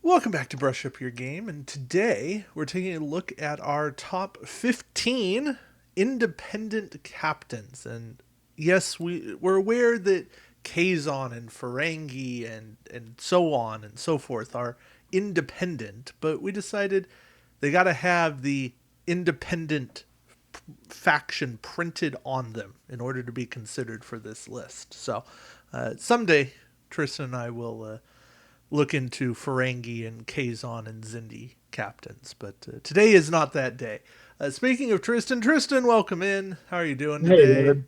Welcome back to Brush Up Your Game, and today we're taking a look at our top 15 independent captains. And yes, we're aware that Kazon and Ferengi and so on and so forth are independent, but we decided they got to have the independent faction printed on them in order to be considered for this list. So someday Tristan and I will look into Ferengi and Kazon and Zindi captains, but today is not that day. Speaking of Tristan, welcome in. How are you doing Hey, today? David.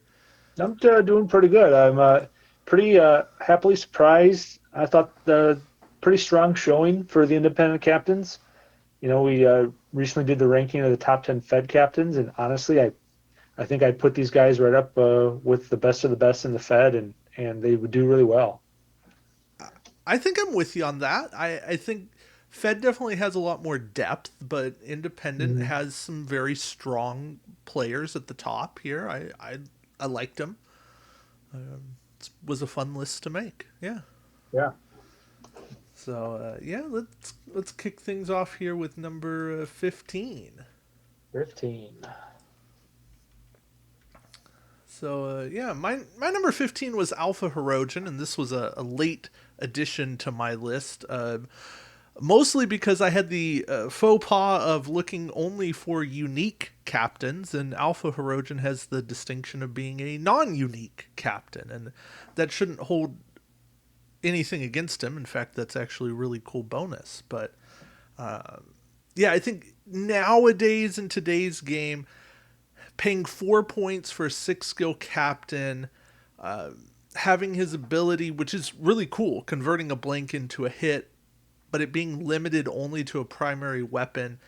I'm doing pretty good. I'm pretty happily surprised. I thought the pretty strong showing for the independent captains. We recently did the ranking of the top 10 Fed captains, and honestly, I think I put these guys right up with the best of the best in the Fed, and they would do really well. I think I'm with you on that. I think Fed definitely has a lot more depth, but Independent Mhm. has some very strong players at the top here. I liked them. It was a fun list to make. Yeah. Yeah, So yeah, let's kick things off here with number 15. 15. So yeah, my number 15 was Alpha Herogen, and this was a late addition to my list. Mostly because I had the faux pas of looking only for unique captains, and Alpha Herogen has the distinction of being a non-unique captain, and that shouldn't hold anything against him. In fact, that's actually a really cool bonus. But yeah, I think nowadays in today's game, paying 4 points for a 6 skill captain, having his ability, which is really cool, converting a blank into a hit, but it being limited only to a primary weapon.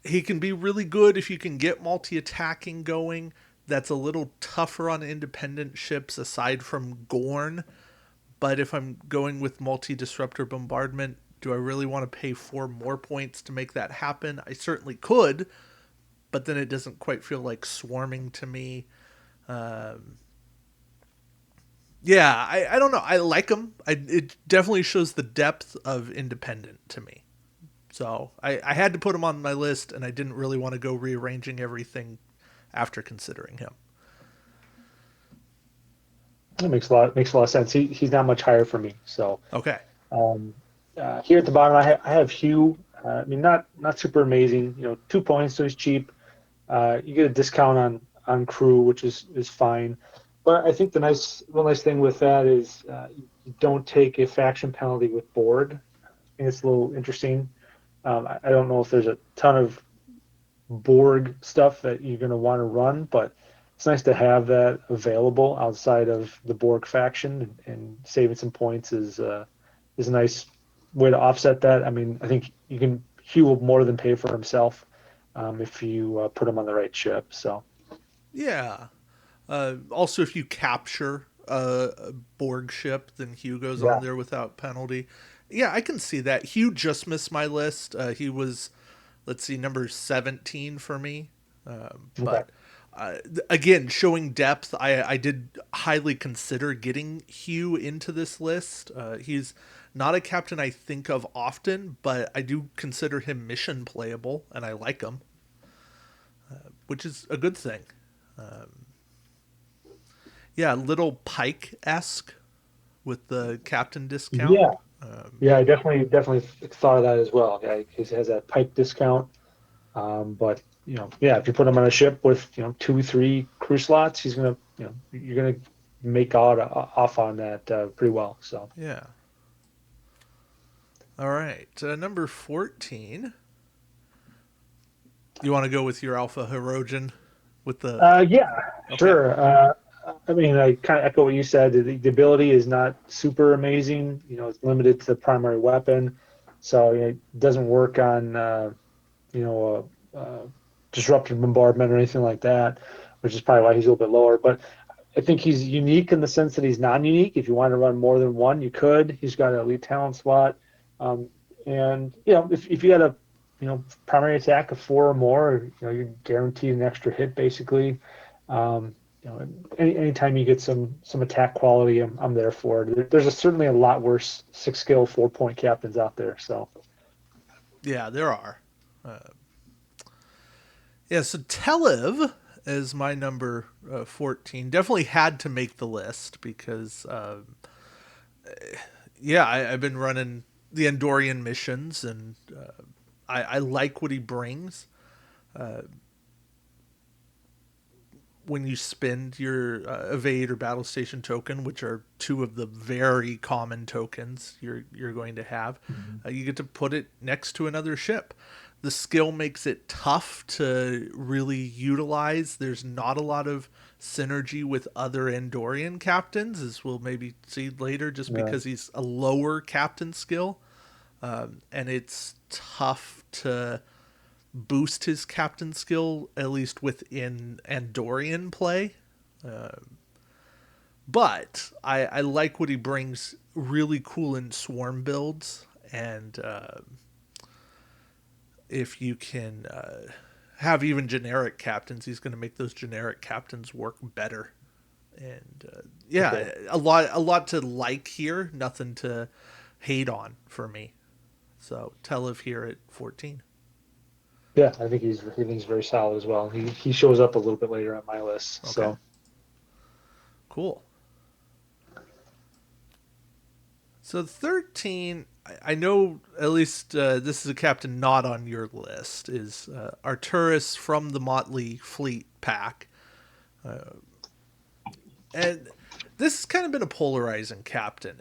He can be really good if you can get multi attacking going. That's a little tougher on independent ships aside from Gorn. But if I'm going with multi disruptor bombardment, do I really want to pay 4 more points to make that happen? I certainly could, but then it doesn't quite feel like swarming to me. Um, yeah, I don't know. I like them. It definitely shows the depth of independent to me. So I had to put him on my list, and I didn't really want to go rearranging everything after considering him. That makes a lot of sense. He's not much higher for me, so. Okay. Um, here at the bottom, I have Hugh. I mean, not super amazing. 2 points, so he's cheap. You get a discount on crew, which is fine. But I think one nice thing with that is you don't take a faction penalty with Borg. I think it's a little interesting. I don't know if there's a ton of Borg stuff that you're going to want to run, but it's nice to have that available outside of the Borg faction, and saving some points is a nice way to offset that. I mean, I think he will more than pay for himself if you put him on the right ship. So Yeah. Also, if you capture a Borg ship, then Hugh goes on yeah, there without penalty. Yeah, I can see that. Hugh just missed my list. He was, let's see, number 17 for me. okay, But again, showing depth, I did highly consider getting Hugh into this list. He's not a captain I think of often, but I do consider him mission playable, and I like him, which is a good thing. Yeah, little Pike esque with the captain discount. yeah, yeah. I definitely thought of that as well. Yeah, he has that pipe discount. But yeah, if you put him on a ship with 2, 3 crew slots, you're gonna make out off on that pretty well. So Yeah. All right. Number 14. You want to go with your Alpha Herogen with the. yeah, Okay. sure. I mean, I kind of echo what you said. The ability is not super amazing. It's limited to the primary weapon, so it doesn't work on you know disruptive bombardment or anything like that, which is probably why he's a little bit lower. But I think he's unique in the sense that he's non-unique. If you want to run more than one, you could. He's got an elite talent slot, um, and if you had a primary attack of 4 or more, you're guaranteed an extra hit basically. Um, anytime you get some attack quality, I'm there for it. Certainly a lot worse 6 skill 4 point captains out there. So Yeah, there are. Uh, yeah, so Telev is my number 14. Definitely had to make the list because, yeah, I've been running the Andorian missions, and I like what he brings. When you spend your evade or battle station token, which are two of the very common tokens you're going to have, you get to put it next to another ship. The skill makes it tough to really utilize. There's not a lot of synergy with other Andorian captains, as we'll maybe see later, just yeah, because he's a lower captain skill, and it's tough to boost his captain skill, at least within Andorian play. But I like what he brings, really cool in swarm builds. And if you can have even generic captains, he's going to make those generic captains work better. And okay. yeah, a lot to like here, nothing to hate on for me. So Telev here at 14. Yeah, I think he's very solid as well. He shows up a little bit later on my list. Okay, So cool. So 13, I know at least this is a captain not on your list, is Arturus from the Motley Fleet pack. And this has kind of been a polarizing captain.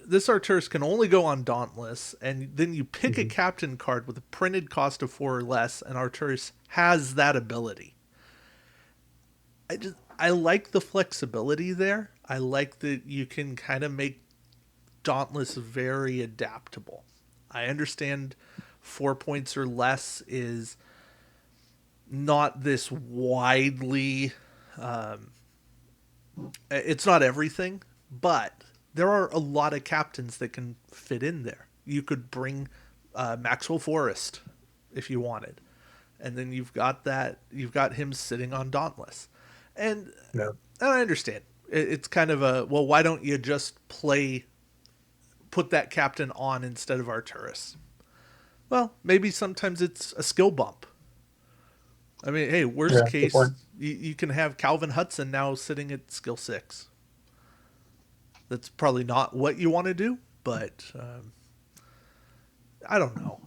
This Arturus can only go on Dauntless, and then you pick a mhm. captain card with a printed cost of 4 or less, and Arturus has that ability. I like the flexibility there. I like that you can kind of make Dauntless very adaptable. I understand 4 points or less is not this widely. It's not everything, but there are a lot of captains that can fit in there. You could bring Maxwell Forrest if you wanted, and then you've got that. You've got him sitting on Dauntless, and Yeah. and I understand. It's kind of a, well, why don't you just put that captain on instead of Arturus? Well, maybe sometimes it's a skill bump. I mean, hey, worst Yeah, good case, point. you can have Calvin Hudson now sitting at skill 6. That's probably not what you want to do, but I don't know.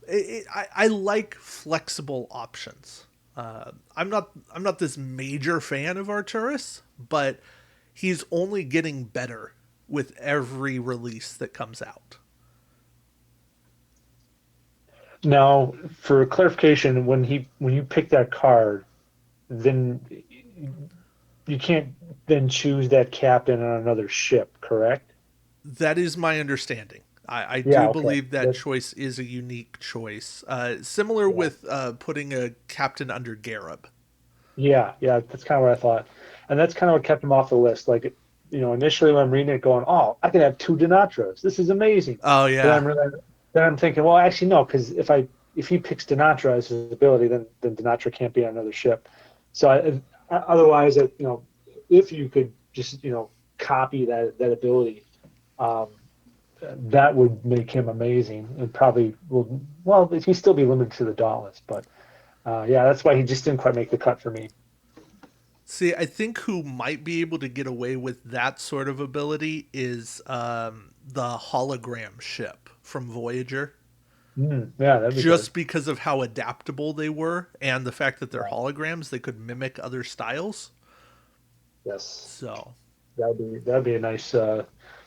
I like flexible options. I'm not this major fan of Arturus, but he's only getting better with every release that comes out. Now, for clarification, when you pick that card, then you can't then choose that captain on another ship, correct? That is my understanding. I Yeah, do okay. believe that choice is a unique choice. Similar Yeah, with putting a captain under Garib. yeah, that's kind of what I thought, and that's kind of what kept him off the list. Like, initially when I'm reading it, going, "Oh, I can have two Denatras. This is amazing." Oh But yeah, then I'm thinking, well, actually, no, because if he picks Denatra as his ability, then Denatra can't be on another ship. So otherwise, if you could just copy that ability, um, that would make him amazing, and probably will. Well, he'd still be limited to the Dauntless, but yeah, that's why he just didn't quite make the cut for me. see, I think who might be able to get away with that sort of ability is the hologram ship from Voyager, Yeah, that'd be good. just because of how adaptable they were and the fact that they're Yeah. holograms, they could mimic other styles. Yes, So that'd be a nice.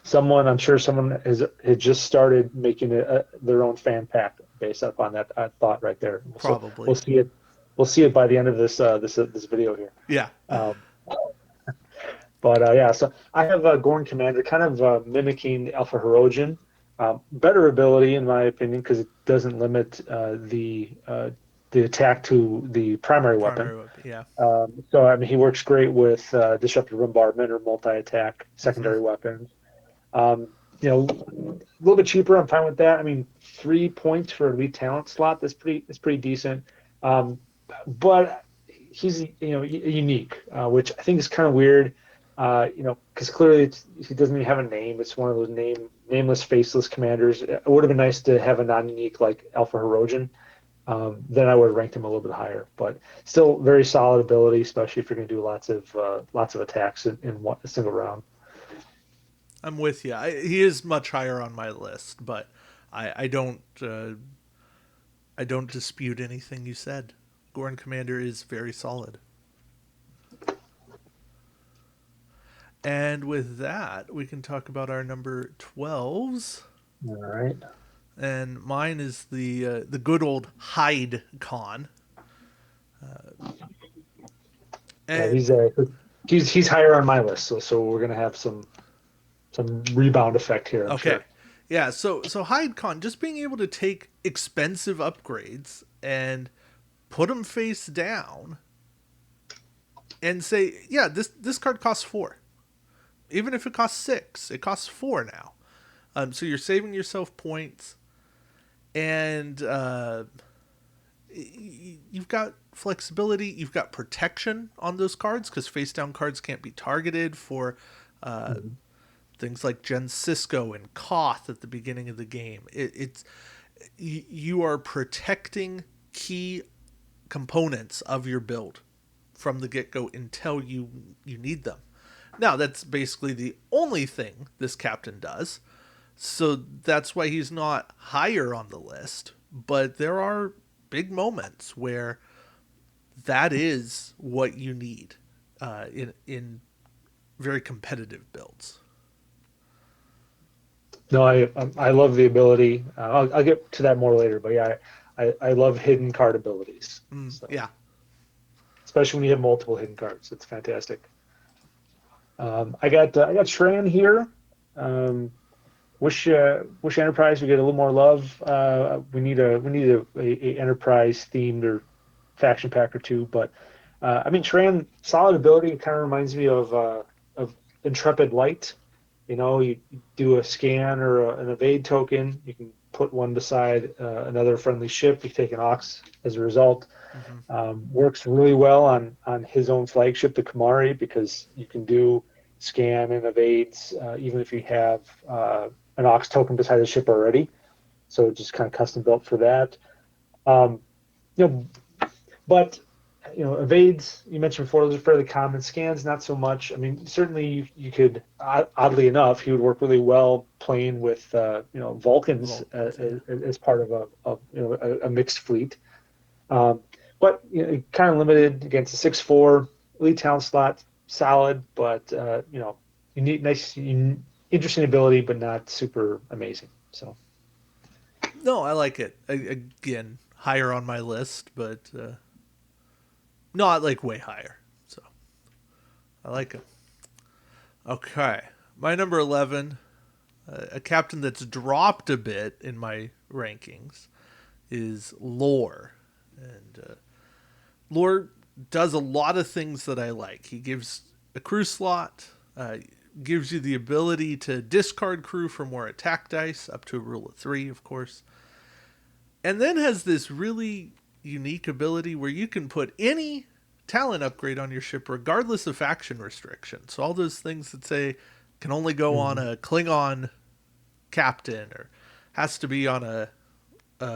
Someone, I'm sure someone has just started making their own fan pack based upon that thought right there. So we'll probably, see it. We'll see it by the end of this video here. yeah. Um, but yeah, so I have Gorn Commander, kind of mimicking Alpha Herogen. Better ability in my opinion because it doesn't limit the attack to the primary weapon. Primary weapon, yeah. So I mean, he works great with disruptive bombardment or multi-attack Hmm. secondary weapons. A little bit cheaper. I'm fine with that. I mean, 3 points for elite talent slot. That's pretty decent. Um, but he's unique, which I think is kind of weird. Because clearly he doesn't even have a name. It's one of those nameless, faceless commanders. It would have been nice to have a non-unique like Alpha Herosian. Then I would have ranked him a little bit higher. But still, very solid ability, especially if you're going to do lots of attacks in a single round. I'm with you. He is much higher on my list, but I don't I don't dispute anything you said. Gorn Commander is very solid. And with that, we can talk about our number 12s. All right. And mine is the good old Hyde Con. Yeah, And he's higher on my list, so we're gonna have some rebound effect here, I'm okay, sure. yeah. So Hyde Con, just being able to take expensive upgrades and put them face down and say, yeah, this card costs 4. Even if it costs 6, it costs 4 now. So you're saving yourself points, and you've got flexibility. You've got protection on those cards because face down cards can't be targeted for Mhm. things like Gen Cisco and Koth at the beginning of the game. It's you are protecting key components of your build from the get go until you need them. Now that's basically the only thing this captain does. So that's why he's not higher on the list. But there are big moments where that is what you need in very competitive builds. No, I love the ability. I'll get to that more later, but yeah, I love hidden card abilities. So Yeah. especially when you have multiple hidden cards, it's fantastic. I got Shran here. Um, wish Enterprise would get a little more love. We need a Enterprise themed or faction pack or two. But I mean, Shran solid ability. It kind of reminds me of Intrepid Light. You do a scan or an evade token. You can put one beside another friendly ship. You take an Ox as a result. Mm-hmm. Works really well on his own flagship, the Kamari, because you can do scan and evades even if you have an Ox token beside the ship already. So just kind of custom built for that. Um, you know, but evades you mentioned before, those are fairly common. Scans not so much. I mean, certainly you could, oddly enough, he would work really well playing with Vulcans Vulcans, yeah. as part of a mixed fleet. Um, but kind of limited against a 6/4 elite talent slot, solid, but you need interesting ability, but not super amazing. So No, I like it. Again, higher on my list, but not like way higher. So I like it. Okay. My number 11, a captain that's dropped a bit in my rankings, is Lore. And Lore does a lot of things that I like. He gives a crew slot, gives you the ability to discard crew for more attack dice, up to a rule of 3, of course. And then has this really unique ability where you can put any talent upgrade on your ship regardless of faction restriction. So all those things that say can only go on mhm. a Klingon captain or has to be on a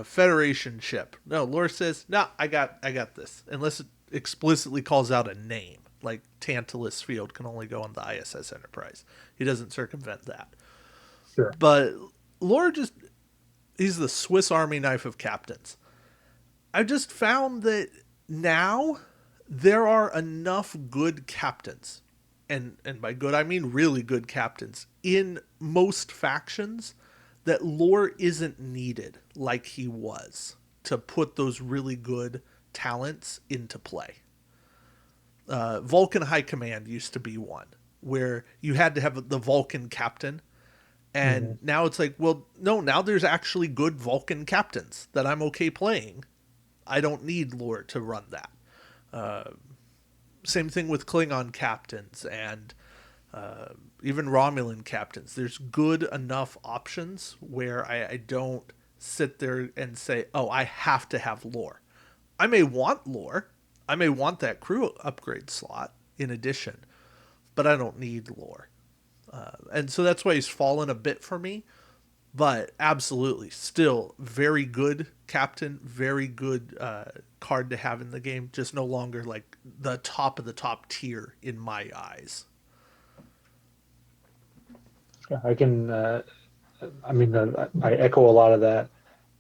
Federation ship. No, Lore says, no, I got this. Unless it explicitly calls out a name. Like Tantalus Field can only go on the ISS Enterprise. He doesn't circumvent that. Sure. But Lore just he's the Swiss Army knife of captains. I just found that now there are enough good captains, and by good I mean really good captains in most factions that Lore isn't needed like he was to put those really good talents into play. Vulcan High Command used to be one where you had to have the Vulcan captain. Hmm. And now it's like, well, no, now there's actually good Vulcan captains that I'm okay playing. I don't need Lore to run that. Same thing with Klingon captains and even Romulan captains. There's good enough options where I don't sit there and say, oh, I have to have Lore. I may want Lore. I may want that crew upgrade slot in addition, but I don't need lore. And so that's why he's fallen a bit for me. But absolutely, still very good captain, very good card to have in the game. Just no longer like the top of the top tier in my eyes. I can. I echo a lot of that,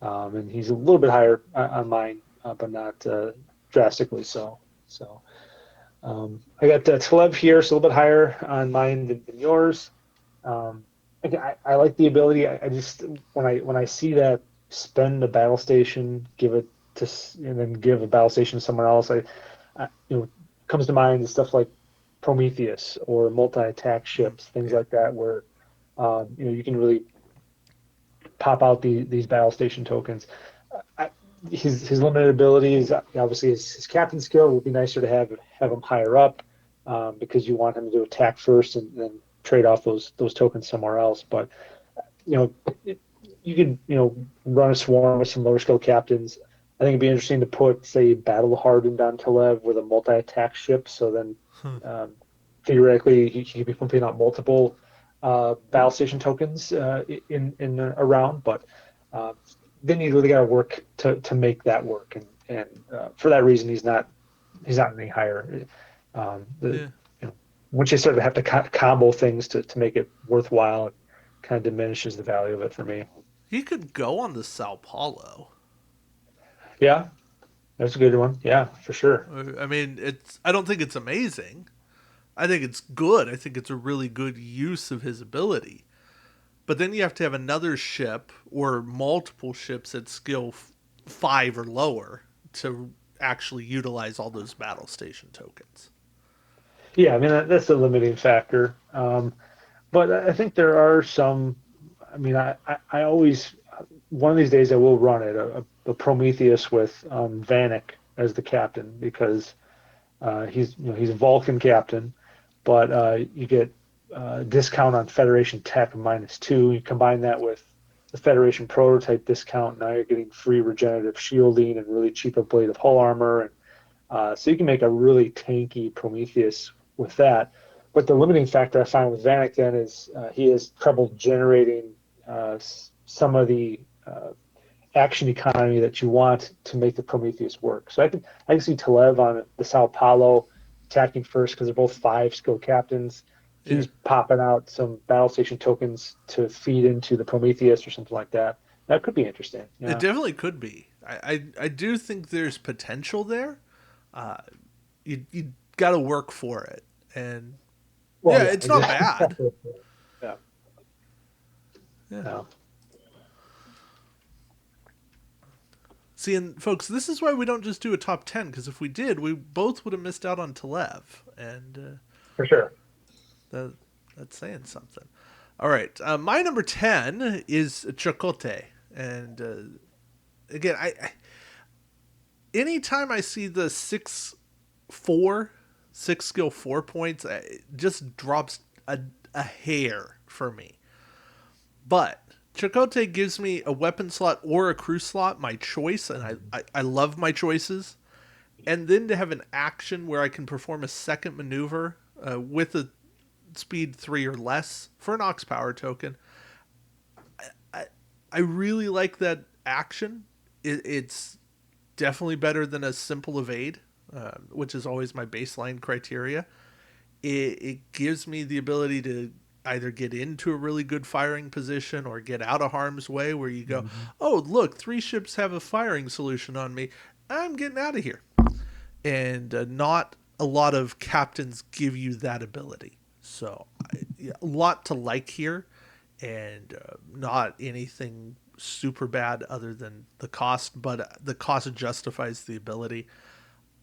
and he's a little bit higher on mine, but not drastically so. So I got Tlev here, so a little bit higher on mine than yours. Um, I like the ability. I just when I see that spend a battle station, give it to and then give a battle station to someone else, comes to mind is stuff like Prometheus or multi-attack ships, things Yeah. like that, where you can really pop out these battle station tokens. I, his limited abilities, obviously his captain skill would be nicer to have him higher up, because you want him to attack first and then trade off those tokens somewhere else. But you know, you could run a swarm with some lower skill captains. I think it'd be interesting to put, say, battle hardened on Telev with a multi attack ship. So then, um, theoretically, he could be pumping out multiple battle station tokens in around. But uh, then you really got to work to make that work, and for that reason, he's not any higher. The Yeah. once you start to have to combo things to make it worthwhile, it kind of diminishes the value of it for me. He could go on the Sao Paulo. Yeah, that's a good one. Yeah, for sure. I mean, it's. I don't think it's amazing. I think it's good. I think it's a really good use of his ability. But then you have to have another ship or multiple ships at skill 5 or lower to actually utilize all those battle station tokens. Yeah, I mean that's a limiting factor. But I think there are some. I mean, I always one of these days I will run it a Prometheus with Vanek as the captain because he's a Vulcan captain, but you get discount on Federation tech -2. You combine that with the Federation prototype discount. Now you're getting free regenerative shielding and really cheap ablative hull armor, and so you can make a really tanky Prometheus with that. But the limiting factor I find with Vanek then is he has trouble generating some of the action economy that you want to make the Prometheus work. So I can see Telev on the Sao Paulo attacking first because they're both 5 skill captains. Yeah. He's popping out some battle station tokens to feed into the Prometheus or something like that. That could be interesting. It Yeah. definitely could be. I do think there's potential there. Uh, you got to work for it, and Well, yeah, yeah, it's not bad. exactly. Yeah. Yeah. Yeah. See, and folks, this is why we don't just do a top 10, because if we did, we both would have missed out on Telev, and For sure. that, that's saying something. All right, my number 10 is Chakotay, and again, I anytime I see the 6-4, 6 skill 4 points, it just drops a hair for me. But Chakotay gives me a weapon slot or a crew slot, my choice, and I love my choices. And then to have an action where I can perform a second maneuver with a speed 3 or less for an Ox Power token. I, I really like that action. It's definitely better than a simple evade, which is always my baseline criteria. It gives me the ability to either get into a really good firing position or get out of harm's way where you go, Mhm. oh, look, 3 ships have a firing solution on me. I'm getting out of here. And not a lot of captains give you that ability. So, yeah, a lot to like here, and not anything super bad other than the cost, but the cost justifies the ability.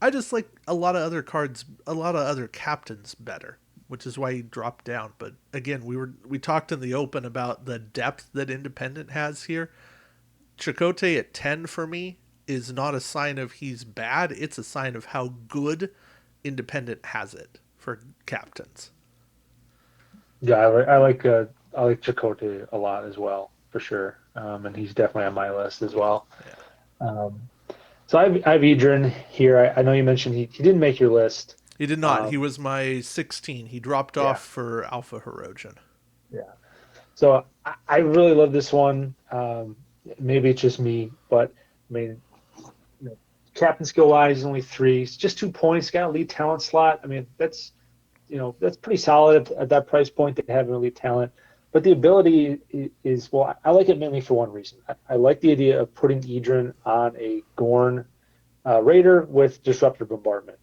I just like a lot of other cards, a lot of other captains better, which is why he dropped down. But again, we talked in the open about the depth that Independent has here. Chakotay at 10 for me is not a sign of he's bad. It's a sign of how good Independent has it for captains. Yeah, I like Chakotay a lot as well, for sure. And he's definitely on my list as well. Yeah. Um, so I have Idrin here. I know you mentioned he didn't make your list. He did not. He Um, was my 16. He dropped off yeah, for Alpha Herogen. yeah. So I really love this one. Maybe it's just me, but I mean, you know, captain skill wise, only three. It's just 2 points. Got a lead talent slot. I mean, that's pretty solid at that price point to have an elite talent. But the ability is well, I like it mainly for one reason. I like the idea of putting Edrin on a Gorn Raider with Disruptor Bombardment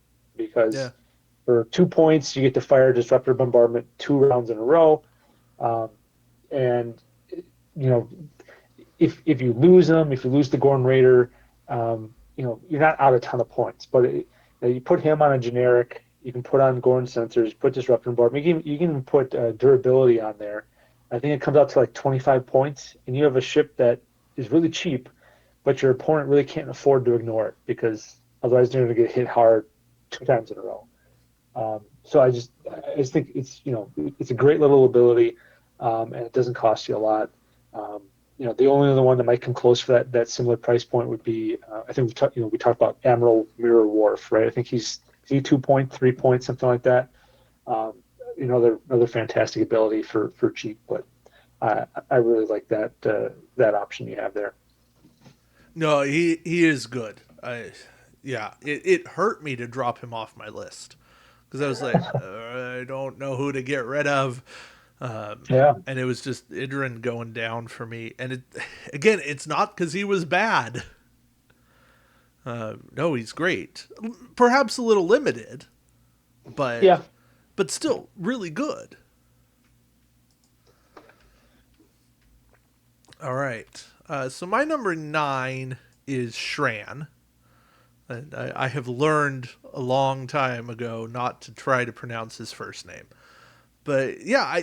Yeah. because for 2 points you get to fire Disruptor Bombardment 2 rounds in a row, um, and you know if you lose them, if you lose the Gorn Raider, you're not out a ton of points. But you put him on a generic, you can put on Gorn sensors, put Disruptor Bombardment, you can even put durability on there. I think it comes out to like 25 points, and you have a ship that is really cheap, but your opponent really can't afford to ignore it because otherwise they're going to get hit hard 2 times in a row. So I just think it's a great little ability, and it doesn't cost you a lot. Um, the only other one that might come close for that similar price point would be I think we talked about Admiral Mirror Wharf, right? I think he's 2 point, 3 points, something like that. Another fantastic ability for cheap, but I really like that option you have there. No, he is good. Yeah, it hurt me to drop him off my list because I was like, I don't know who to get rid of. Yeah, And it was just Idrin going down for me. And again, it's not because he was bad. No, he's great. Perhaps a little limited, but yeah. still really good. All right. So my number 9 is Shran. And I have learned a long time ago not to try to pronounce his first name. But yeah,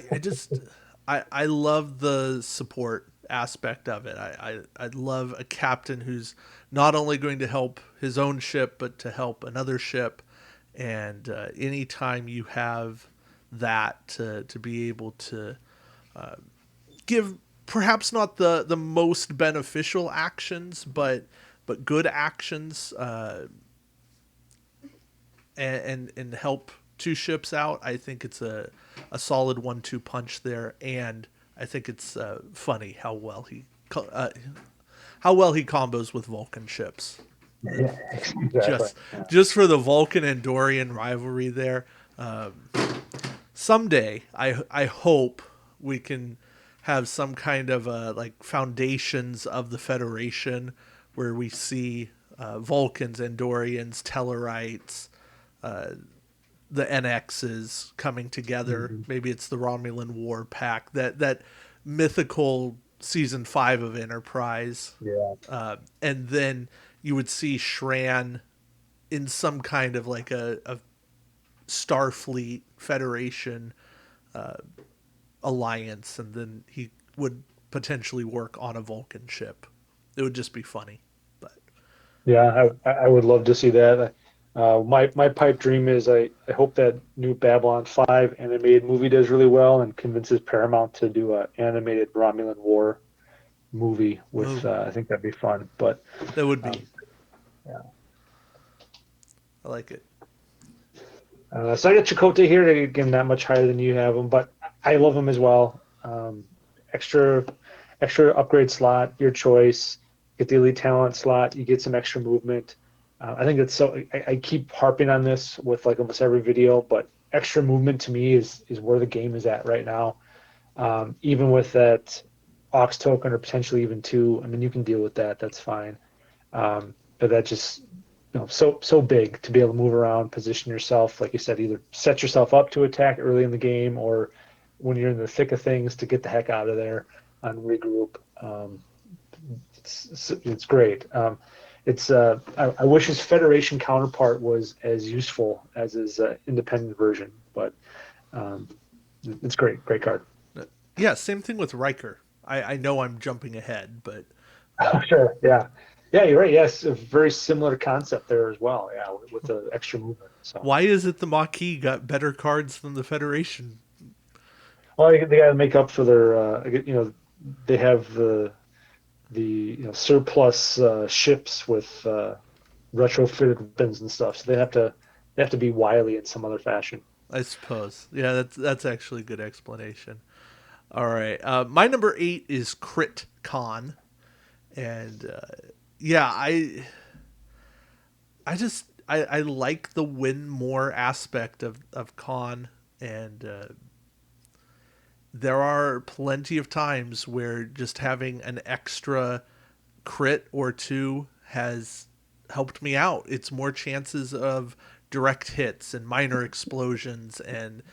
I love the support aspect of it. I love a captain who's not only going to help his own ship, but to help another ship. And anytime you have that to be able to give perhaps not the most beneficial actions, but good actions, and help two ships out. I think it's a solid 1-2 punch there, and I think it's funny how well he combos with Vulcan ships. Yeah, exactly. Just Yeah. just for the Vulcan and Dorian rivalry there. Someday, I hope we can have some kind of like foundations of the Federation where we see Vulcans, Andorians, Tellarites, the NXs coming together. Mhm. Maybe it's the Romulan War Pack, that mythical season 5 of Enterprise, Yeah. and then you would see Shran in some kind of like a Starfleet Federation alliance, and then he would potentially work on a Vulcan ship. It would just be funny, but Yeah, I would love to see that. My pipe dream is I hope that new Babylon 5 animated movie does really well and convinces Paramount to do an animated Romulan War movie with oh, I think that'd be fun. But that would be. um, yeah. I like it. So I got Chakotay here. Again, not much higher than you have him, but I love him as well. Extra extra upgrade slot, your choice. Get the elite talent slot. You get some extra movement. I think that's so. I keep harping on this with like almost every video, but extra movement to me is where the game is at right now. Even with that aux token or potentially even two, I mean, you can deal with that. That's fine. But that just so big to be able to move around, position yourself, like you said, either set yourself up to attack early in the game or when you're in the thick of things to get the heck out of there and regroup. It's great. I wish his Federation counterpart was as useful as his independent version, but um, it's great card. Yeah, same thing with Riker. I know I'm jumping ahead, but Sure, yeah, yeah, you're right. Yes, a very similar concept there as well. Yeah, with the extra movement. So, why is it the Maquis got better cards than the Federation? well, they got to make up for their, they have the surplus ships with retrofitted weapons and stuff, so they have to they have to be wily in some other fashion. I suppose. Yeah, that's actually a good explanation. All right. My number 8 is Crit Con. And yeah, I like the win more aspect of Con. And there are plenty of times where just having an extra crit or two has helped me out. It's more chances of direct hits and minor explosions and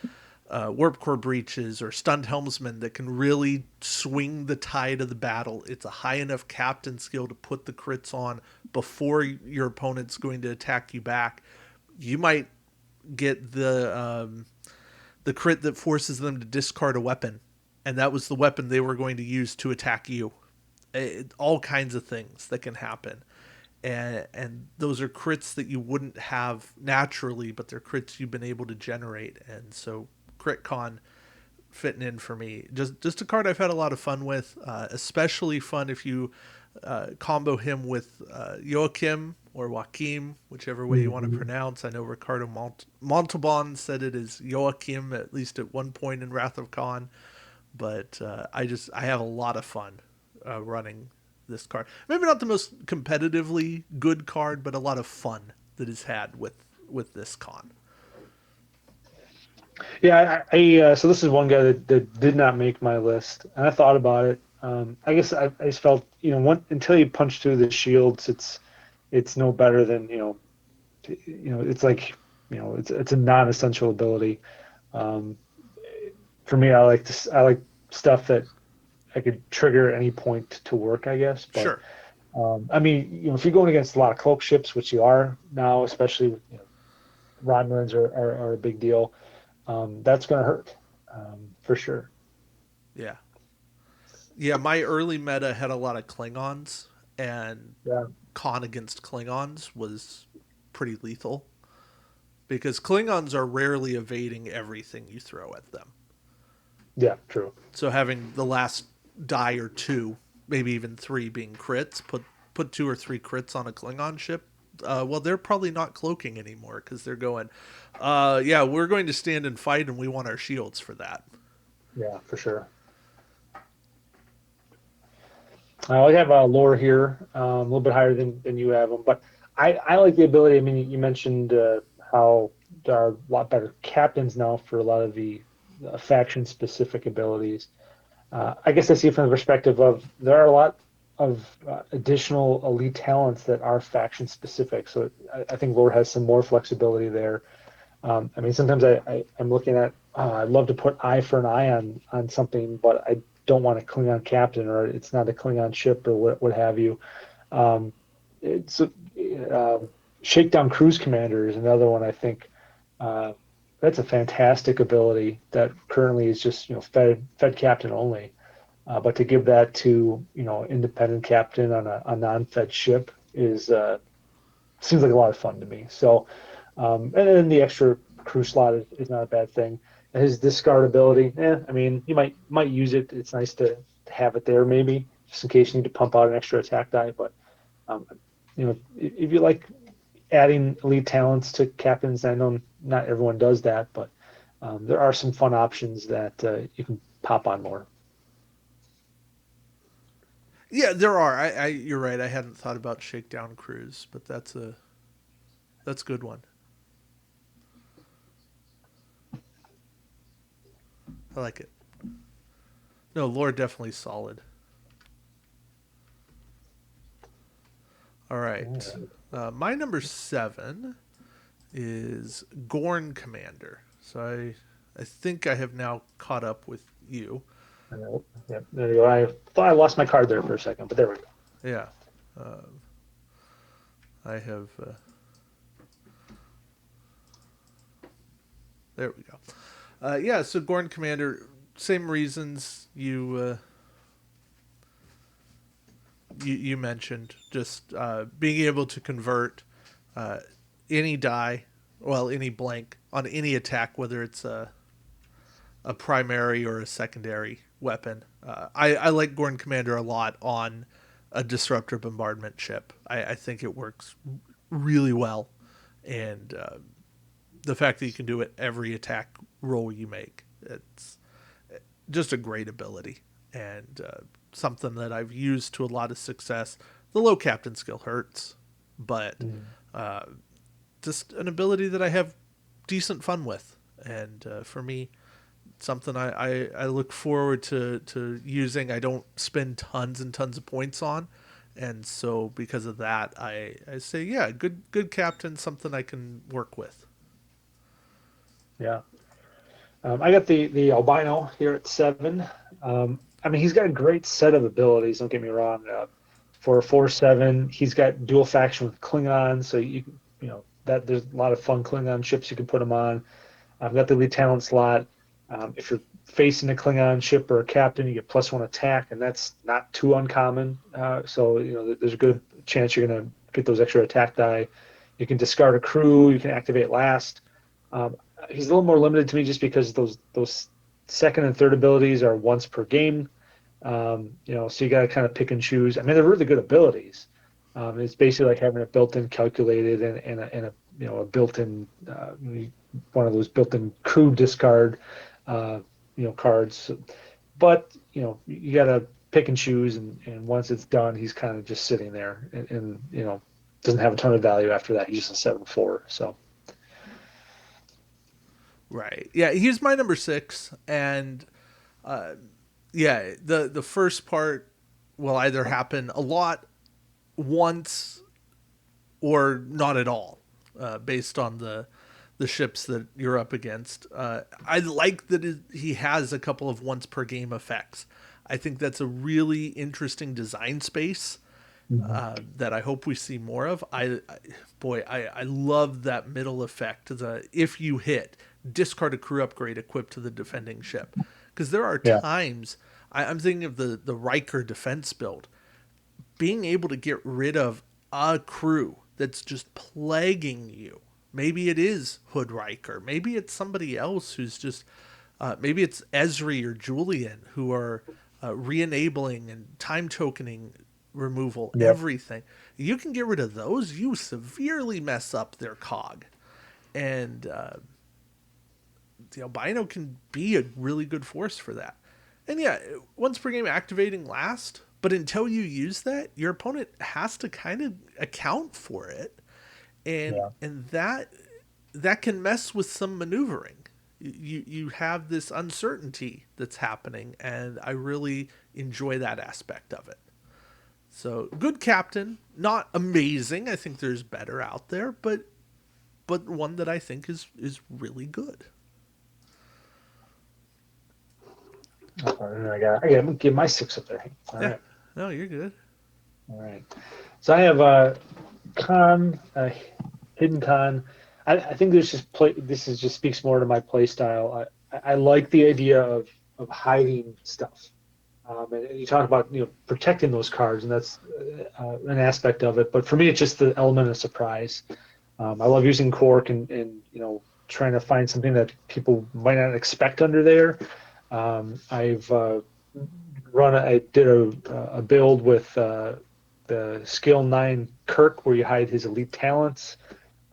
warp core breaches or stunned helmsman that can really swing the tide of the battle. It's a high enough captain skill to put the crits on before your opponent's going to attack you back. You might get the crit that forces them to discard a weapon, and that was the weapon they were going to use to attack you. All kinds of things that can happen. And those are crits that you wouldn't have naturally, but they're crits you've been able to generate. And so crit con fitting in for me. Just a card I've had a lot of fun with, especially fun if you combo him with Joachim or Joachim, whichever way you want to Mm-hmm. pronounce. I know Ricardo Montalban said it is Joachim at least at one point in Wrath of Khan, but I have a lot of fun running this card. Maybe not the most competitively good card, but a lot of fun that is had with this con. Yeah, so this is one guy that did not make my list, and I thought about it. I guess I just felt, until you punch through the shields, it's no better than, it's like, it's a non-essential ability. Um, for me, I like stuff that I could trigger at any point to work, I guess. But Sure. I mean, if you're going against a lot of cloak ships, which you are now, especially Romulans are a big deal. That's going to hurt for sure. Yeah. Yeah, my early meta had a lot of Klingons, and Yeah, con against Klingons was pretty lethal because Klingons are rarely evading everything you throw at them. yeah, true. So having the last die or two, maybe even three being crits, put two or three crits on a Klingon ship. Well, they're probably not cloaking anymore because they're going, yeah, we're going to stand and fight, and we want our shields for that. Yeah, for sure. I have a lore here, a little bit higher than you have them, but I like the ability. I mean, you mentioned how there are a lot better captains now for a lot of the faction specific abilities. I guess I see it from the perspective of there are a lot of additional elite talents that are faction specific. So I think lore has some more flexibility there. I mean, sometimes I'm looking at, I'd love to put eye for an eye on something, but I don't want a Klingon captain or it's not a Klingon ship or what have you. Um, it's Shakedown Cruise Commander is another one I think. Uh, that's a fantastic ability that currently is just fed captain only. But to give that to independent captain on a non-fed ship is seems like a lot of fun to me. So, and then the extra crew slot is not a bad thing. And his discard ability, I mean, you might use it. It's nice to have it there, maybe just in case you need to pump out an extra attack die. But if you like adding elite talents to captains, I know not everyone does that, but there are some fun options that you can pop on more. Yeah, there are. You're right. I hadn't thought about Shakedown Cruise, but that's a good one. I like it. No, lore definitely solid. All right. All My number 7 is Gorn Commander. So I think I have now caught up with you. right. Yep, there you go. I thought I lost my card there for a second, but there we go. Yeah. I have. There we go. Yeah, so Gorn Commander, same reasons you mentioned, just being able to convert uh, any die, well, any blank on any attack, whether it's a primary or a secondary weapon. I like Gorn Commander a lot on a disruptor bombardment ship. I think it works really well, and the fact that you can do it every attack roll you make, it's just a great ability, and something that I've used to a lot of success. The low captain skill hurts, but Mm. uh, just an ability that I have decent fun with. And for me, something I look forward to using. I don't spend tons and tons of points on. And so because of that, I say, yeah, good captain, something I can work with. Yeah. I got the albino here at 7. I mean, he's got a great set of abilities. Don't get me wrong. For a 4/7, he's got dual faction with Klingon, so that there's a lot of fun Klingon ships you can put him on. I've got the elite talent slot. If you're facing a Klingon ship or a captain, you get +1 attack, and that's not too uncommon. So there's a good chance you're going to get those extra attack die. You can discard a crew. You can activate last. Um, he's a little more limited to me just because those second and third abilities are once per game. So you got to kind of pick and choose. I mean, they're really good abilities. It's basically like having a built-in calculated and a built-in one of those built-in crew discard cards. But you got to pick and choose, and once it's done, he's kind of just sitting there, and doesn't have a ton of value after that. He's just a 7/4. So Right. Yeah, he's my number 6, and yeah, the first part will either happen a lot once or not at all, based on the ships that you're up against. I like that he has a couple of once per game effects. I think that's a really interesting design space Mhm. that I hope we see more of. I love that middle effect. The if you hit, discard a crew upgrade equipped to the defending ship, because there are Yeah, times I'm thinking of the Riker defense build, being able to get rid of a crew that's just plaguing you. Maybe it is Hood Riker. Maybe it's somebody else who's just. Maybe it's Esri or Julian who are re-enabling and time tokening removal, yeah, everything. You can get rid of those. You severely mess up their cog, and the albino can be a really good force for that. And yeah, once per game activating last, but until you use that, your opponent has to kind of account for it, and yeah. that can mess with some maneuvering. You have this uncertainty that's happening, and I really enjoy that aspect of it. So good captain, not amazing. I think there's better out there, but one that I think is really good. And then I'm gonna give my 6 up there. All Yeah, right, no, you're good. all right. So I have con, hidden con. I think there's just play. This is just speaks more to my play style. I like the idea of hiding stuff. And you talk about protecting those cards, and that's an aspect of it. But for me, it's just the element of surprise. I love using cork and trying to find something that people might not expect under there. I've I did a build with the skill 9 Kirk where you hide his elite talents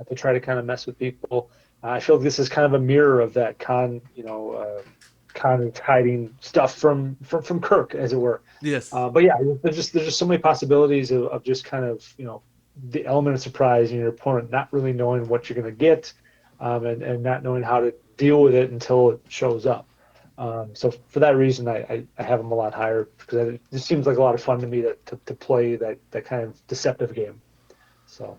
to try to kind of mess with people. I feel like this is kind of a mirror of that Khan is hiding stuff from Kirk, as it were. Yes. But yeah, there's just so many possibilities of just kind of the element of surprise and your opponent not really knowing what you're going to get, and not knowing how to deal with it until it shows up. So for that reason, I have them a lot higher because it just seems like a lot of fun to me to play that kind of deceptive game. So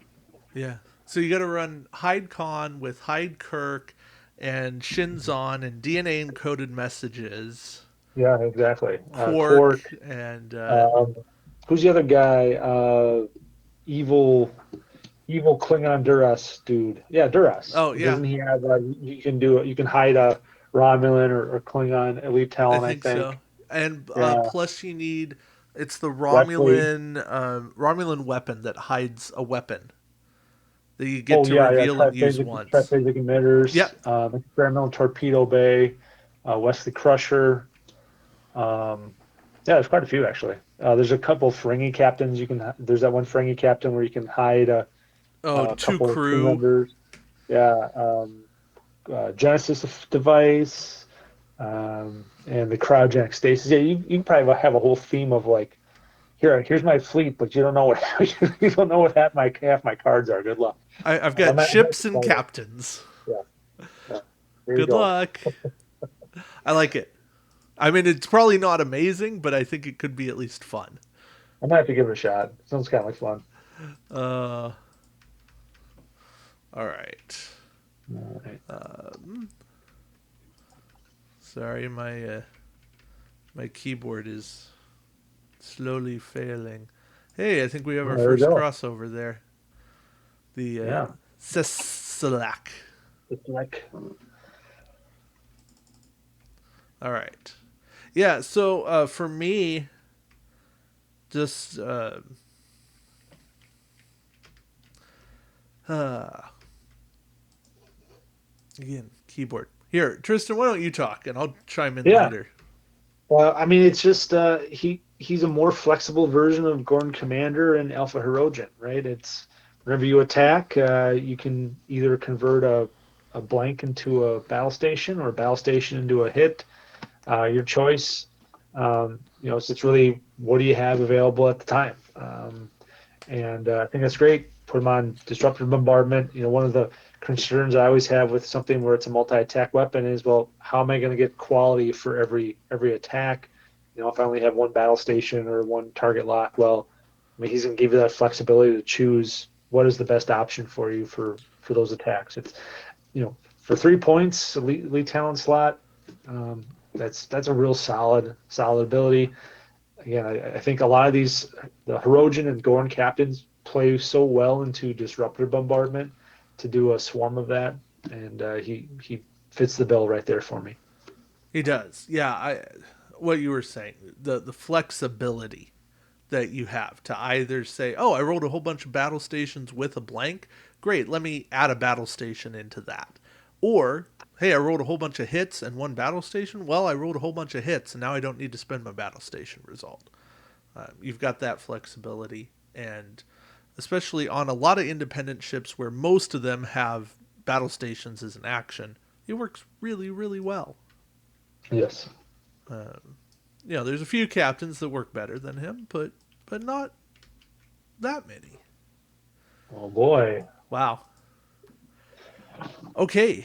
Yeah. So you got to run Hyde Khan with Hyde Kirk and Shinzon and DNA encoded messages, yeah, exactly. Quark, Quark. and Um, who's the other guy? Evil evil Klingon Duras dude. Yeah, Duras. oh yeah, Doesn't he have? You can hide a Romulan or Klingon elite I talent. I think so. think. And Yeah, plus you need it's the Wesley. Romulan weapon that hides a weapon that you get Oh to yeah. reveal and use once. Triphasic emitters. Yep. Experimental torpedo bay. Wesley Crusher. Um, yeah, there's quite a few actually. There's a couple Ferengi captains. There's that one Ferengi captain where you can hide Oh, a two couple of crew crew. members. Yeah. Genesis device, and the cryogenic stasis. Yeah, you can probably have a whole theme of like, here's my fleet, but you don't know what you don't know what half my cards are. Good luck. I've I got might ships and play that. captains. Yeah, yeah. There you Good go. luck. I like it. I mean, it's probably not amazing, but I think it could be at least fun. I might have to give it a shot. Sounds kind of like fun. Uh, all right. All right. Sorry, my keyboard is slowly failing. Hey, I think we have our There we first go. crossover there. The Yeah. Cecilak. It's like, All right. Yeah. So for me, just uh, again, keyboard. Here, Tristan, why don't you talk and I'll chime in yeah. later. Well, I mean, it's just he's a more flexible version of Gordon Commander and Alpha Herogen, right? It's whenever you attack, you can either convert a blank into a battle station or a battle station into a hit, your choice. So it's really what do you have available at the time, and I think that's great. Put them on disruptive bombardment. One of the concerns I always have with something where it's a multi-attack weapon is, well, how am I going to get quality for every attack? If I only have one battle station or one target lock, well, I mean, he's going to give you that flexibility to choose what is the best option for you for those attacks. It's for 3 points, elite talent slot. That's a real solid ability. Again, I think a lot of the Hirogen and Gorn captains play so well into disruptor bombardment to do a swarm of that, and he fits the bill right there for me. He does. Yeah, what you were saying, the flexibility that you have to either say, "Oh, I rolled a whole bunch of battle stations with a blank. Great, let me add a battle station into that." Or, "Hey, I rolled a whole bunch of hits and one battle station. Well, I rolled a whole bunch of hits and now I don't need to spend my battle station result." You've got that flexibility, and especially on a lot of independent ships where most of them have battle stations as an action, it works really, really well. Yes. There's a few captains that work better than him, but not that many. Oh boy. Wow. Okay,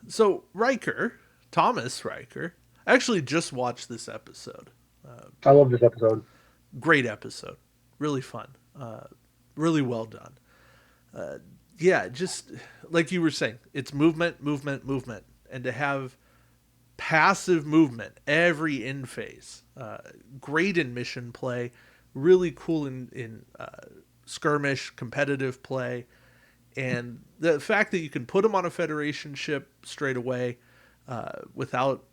so Riker, Thomas Riker, I actually just watched this episode. I love this episode. Great episode, really fun, really well done. Yeah, just like you were saying, it's movement, movement, movement, and to have passive movement every in phase. Great in mission play, really cool in skirmish competitive play, and the fact that you can put them on a Federation ship straight away without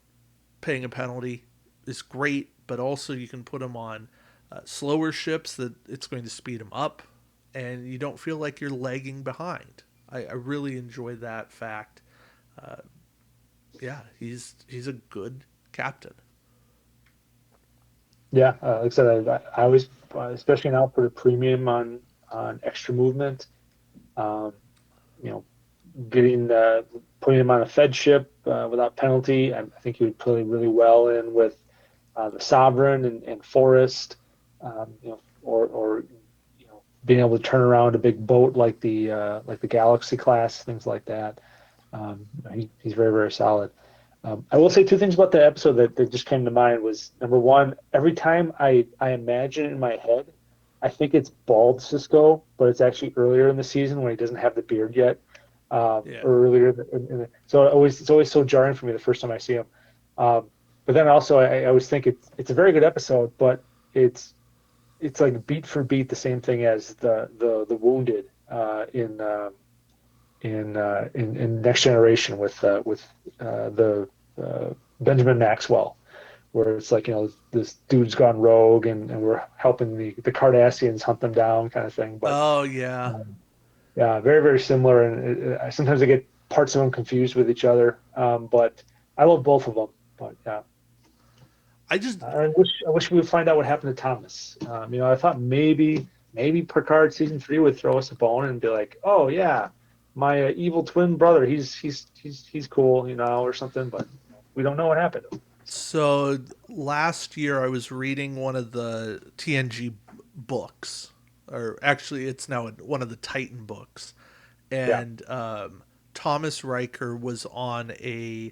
paying a penalty is great. But also you can put them on slower ships that it's going to speed them up, and you don't feel like you're lagging behind. I really enjoy that fact. Yeah, he's a good captain. Yeah, like I said, I always, especially now, put a premium on extra movement. Um, you know, getting putting him on a Fed ship without penalty. I think he would play really well in with the Sovereign and Forest. Or being able to turn around a big boat like the Galaxy class, things like that. He's very, very solid. I will say two things about the episode that just came to mind was number one, every time I imagine in my head, I think it's bald Cisco, but it's actually earlier in the season when he doesn't have the beard yet. Yeah. Earlier, so it's always so jarring for me the first time I see him. But then also I always think it's a very good episode, but it's like beat for beat the same thing as the Wounded in Next Generation with the Benjamin Maxwell, where it's like this dude's gone rogue and we're helping the Cardassians hunt them down, kind of thing. But Oh yeah. yeah, very very similar, and sometimes I get parts of them confused with each other. But I love both of them. But yeah. I just I wish we would find out what happened to Thomas. I thought maybe Picard season 3 would throw us a bone and be like, oh yeah, my evil twin brother. He's cool, or something, but we don't know what happened. So last year I was reading one of the TNG books, or actually it's now one of the Titan books, Yeah. and Thomas Riker was on a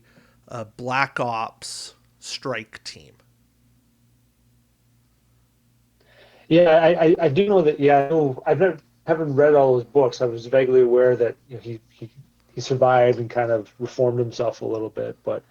Black Ops strike team. Yeah, I do know that. Yeah, I know. Haven't read all those books. I was vaguely aware that he survived and kind of reformed himself a little bit. But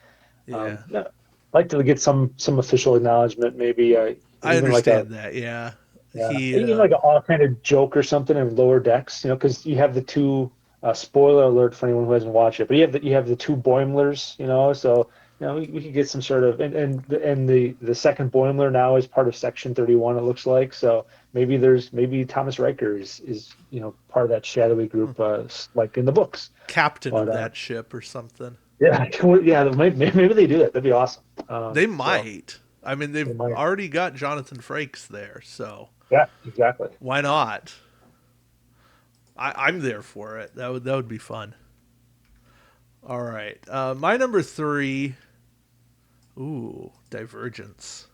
Yeah, yeah, I'd like to get some official acknowledgement, maybe I even like a understand that. Yeah, yeah, he even like an offhanded joke or something in lower decks. Because you have the two. Spoiler alert for anyone who hasn't watched it, but you have the two Boimlers. So we could get some sort of and the second Boimler now is part of Section 31. It looks like so. Maybe Thomas Riker is part of that shadowy group, like in the books. captain But of that ship or something. yeah, yeah, maybe they do that. That'd be awesome. They So might. I mean, they they've might. already got Jonathan Frakes there, so Yeah, exactly. why not? I'm there for it. That would be fun. All right, my number three. Ooh, Divergence.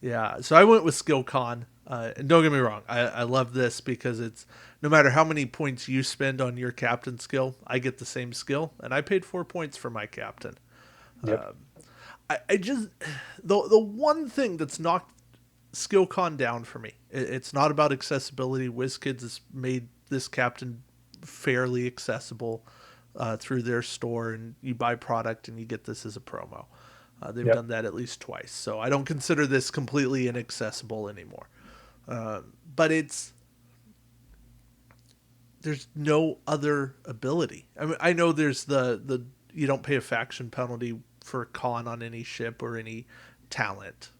Yeah, so I went with SkillCon. And don't get me wrong, I love this because it's no matter how many points you spend on your captain skill, I get the same skill, and I paid 4 points for my captain. Yep. I just the one thing that's knocked SkillCon down for me, it's not about accessibility. WizKids has made this captain fairly accessible through their store, and you buy product and you get this as a promo. They've Yep. done that at least twice, so I don't consider this completely inaccessible anymore. But there's no other ability. I mean, I know there's the you don't pay a faction penalty for con on any ship or any talent.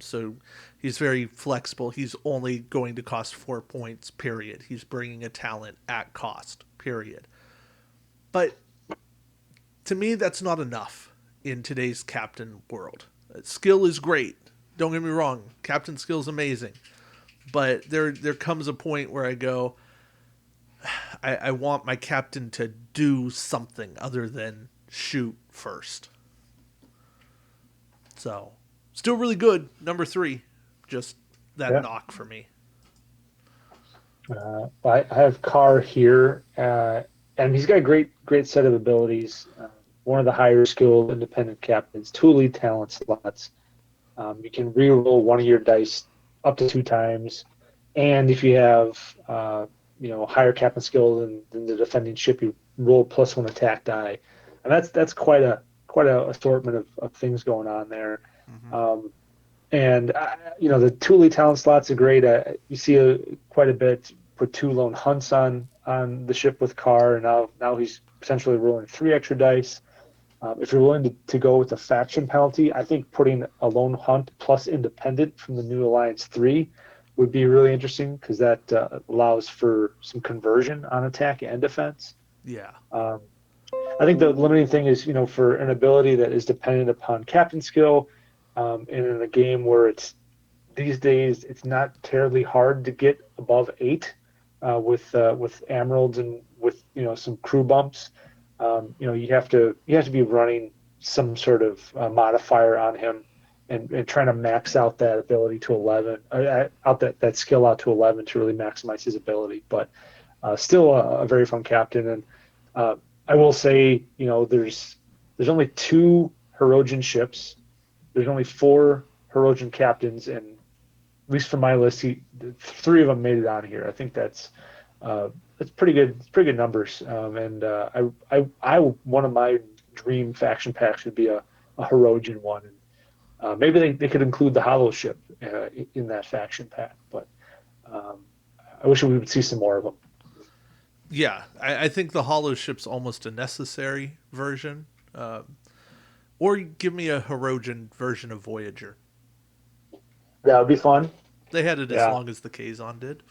So he's very flexible. He's only going to cost 4 points. Period. He's bringing a talent at cost. Period. But to me, that's not enough in today's captain world. Skill is great. Don't get me wrong. Captain skill is amazing. But there comes a point where I go, I want my captain to do something other than shoot first. So, still really good. Number three, just that Yeah. knock for me. I have Carr here, and he's got a great set of abilities. One of the higher skilled independent captains, two elite talent slots. You can reroll one of your dice up to two times, and if you have higher captain skill than the defending ship, you roll plus one attack die, and that's quite a assortment of things going on there. Mm-hmm. Um, and the two elite talent slots are great. You see quite a bit. Put two lone hunts on the ship with Carr, and now he's potentially rolling three extra dice. If you're willing to go with the faction penalty, I think putting a lone hunt plus independent from the new Alliance 3 would be really interesting because that allows for some conversion on attack and defense. Yeah. Um, I think the limiting thing is, for an ability that is dependent upon captain skill, and in a game where these days it's not terribly hard to get above 8 with emeralds and with some crew bumps. You have to be running some sort of modifier on him and trying to max out that ability to 11, out that skill out to 11 to really maximize his ability. But still a very fun captain. And uh, I will say, there's only two Hirogen ships. There's only four Hirogen captains, and at least for my list, three of them made it on here. I think that's pretty good. It's pretty good numbers. And I one of my dream faction packs would be a Hirogen one. And maybe they could include the Hollow ship in that faction pack. But um, I wish we would see some more of them. Yeah, I think the hollow ship's almost a necessary version. Or give me a Hirogen version of Voyager. That would be fun. They had it as Yeah, long as the Kazon did.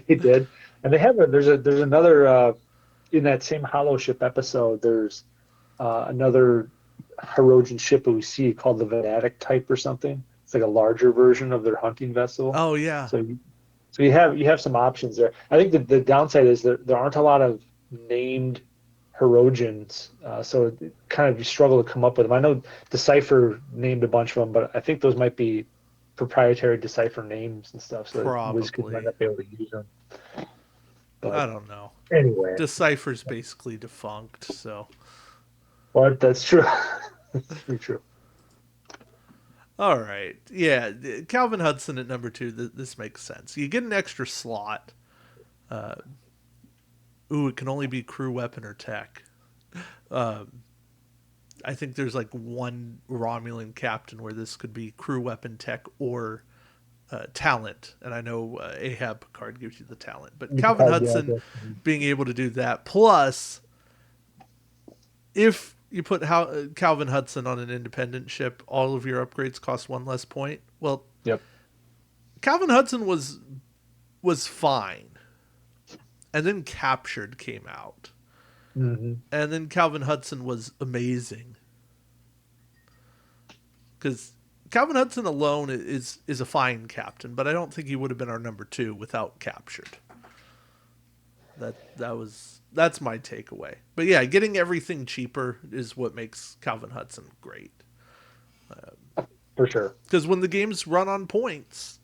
they did. And there's another in that same Hollow ship episode. There's another Hirogen ship that we see called the Venatic type or something. It's like a larger version of their hunting vessel. Oh yeah. So So you have some options there. I think the downside is there aren't a lot of named Herodians, so it kind of you struggle to come up with them. I know Decipher named a bunch of them, but I think those might be proprietary Decipher names and stuff, so that WizKids might Probably. not be able to use them. I But don't know. anyway, Decipher's basically defunct, so. but that's true. That's pretty true. All right. Yeah, Calvin Hudson at number 2, this makes sense. You get an extra slot. Uh, Ooh, it can only be crew, weapon, or tech. Um, I think there's like one Romulan captain where this could be crew, weapon, tech, or talent. And I know Ahab Picard gives you the talent. But You Calvin could, yeah, Hudson being able to do that, plus if you put Calvin Hudson on an independent ship, all of your upgrades cost one less point. Well, yep. Calvin Hudson was fine, and then Captured came out, Hmm. and then Calvin Hudson was amazing because Calvin Hudson alone is a fine captain, but I don't think he would have been our number 2 without Captured. That's my takeaway. But yeah, getting everything cheaper is what makes Calvin Hudson great. For sure. Because when the games run on points,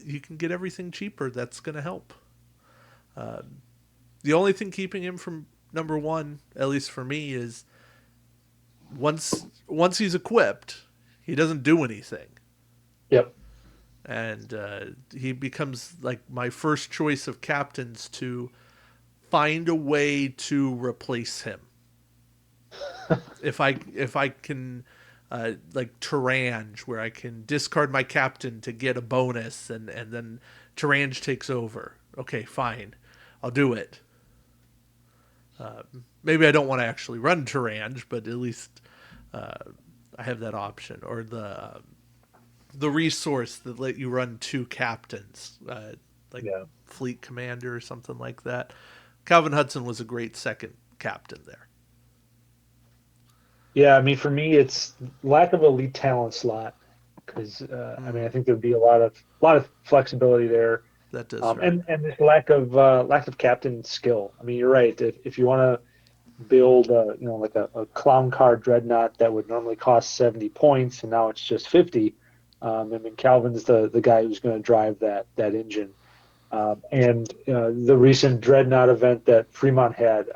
you can get everything cheaper. That's going to help. The only thing keeping him from number 1, at least for me, is once he's equipped, he doesn't do anything, Yep. and he becomes like my first choice of captains to find a way to replace him. If I can like Tarange, where I can discard my captain to get a bonus, and then Tarange takes over. Okay, fine, I'll do it. Maybe I don't want to actually run Tarange, but at least I have that option. Or the resource that let you run 2 captains, like Yeah. Fleet Commander or something like that. Calvin Hudson was a great second captain there. Yeah, I mean, for me, it's lack of elite talent slot because I mean, I Mm, think there'd be a lot of flexibility there, that does hurt. and this lack of captain skill. I mean, you're right. If you want to build, like a clown car dreadnought that would normally cost 70 points, and now it's just 50. I mean, Calvin's the guy who's going to drive that engine. And the recent dreadnought event that Fremont had,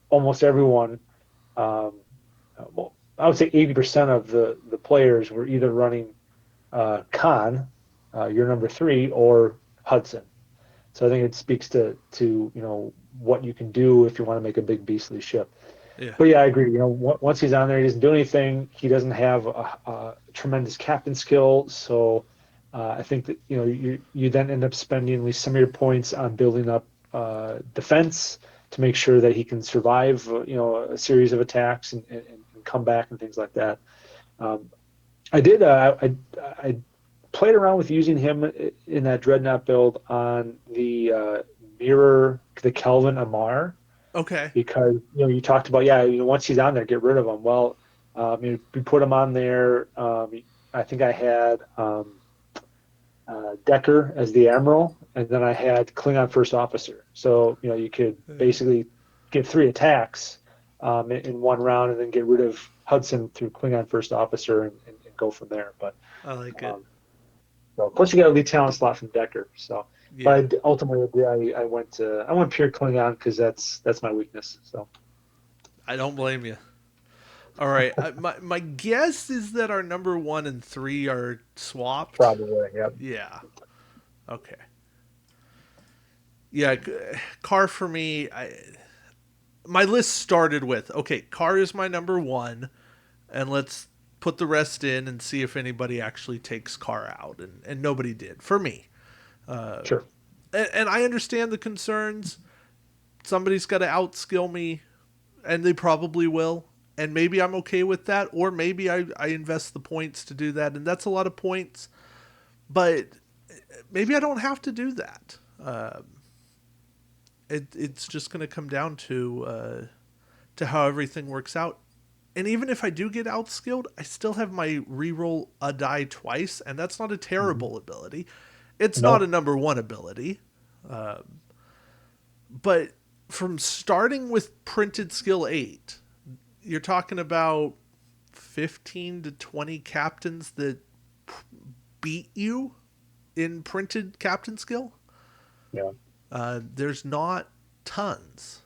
almost everyone. Well, I would say 80% of the players were either running Khan, your number 3, or Hudson. So I think it speaks to what you can do if you want to make a big beastly ship. Yeah. But yeah, I agree. Once he's on there, he doesn't do anything. He doesn't have a tremendous captain skill. So I think that you then end up spending at least some of your points on building up defense to make sure that he can survive a series of attacks and come back and things like that. Um, I did. I played around with using him in that dreadnought build on the mirror, the Kelvin Amar, Okay. because you talked about, yeah, once he's on there, get rid of him. Well, we put him on there. I think I had Decker as the admiral, and then I had Klingon first officer. So you could basically get 3 attacks in one round, and then get rid of Hudson through Klingon first officer and go from there. But I like it. um, so plus you got a lead talent slot from Decker. So, Yeah. but ultimately, I went pure Klingon because that's my weakness. So I don't blame you. All right. My guess is that our number 1 and 3 are swapped. probably, yeah. Yeah. Okay. Yeah. Car for me. My list started with, okay, Car is my number 1, and let's put the rest in and see if anybody actually takes Car out, and nobody did for me. Sure. And I understand the concerns. Somebody's got to outskill me, and they probably will. And maybe I'm okay with that, or maybe I invest the points to do that, and that's a lot of points. But maybe I don't have to do that. It's just going to come down to how everything works out. And even if I do get outskilled, I still have my reroll a die twice, and that's not a Mhm. terrible ability. It's not a No. number one ability, but from starting with printed skill 8, you're talking about 15 to 20 captains that beat you in printed captain skill. Yeah. There's not tons.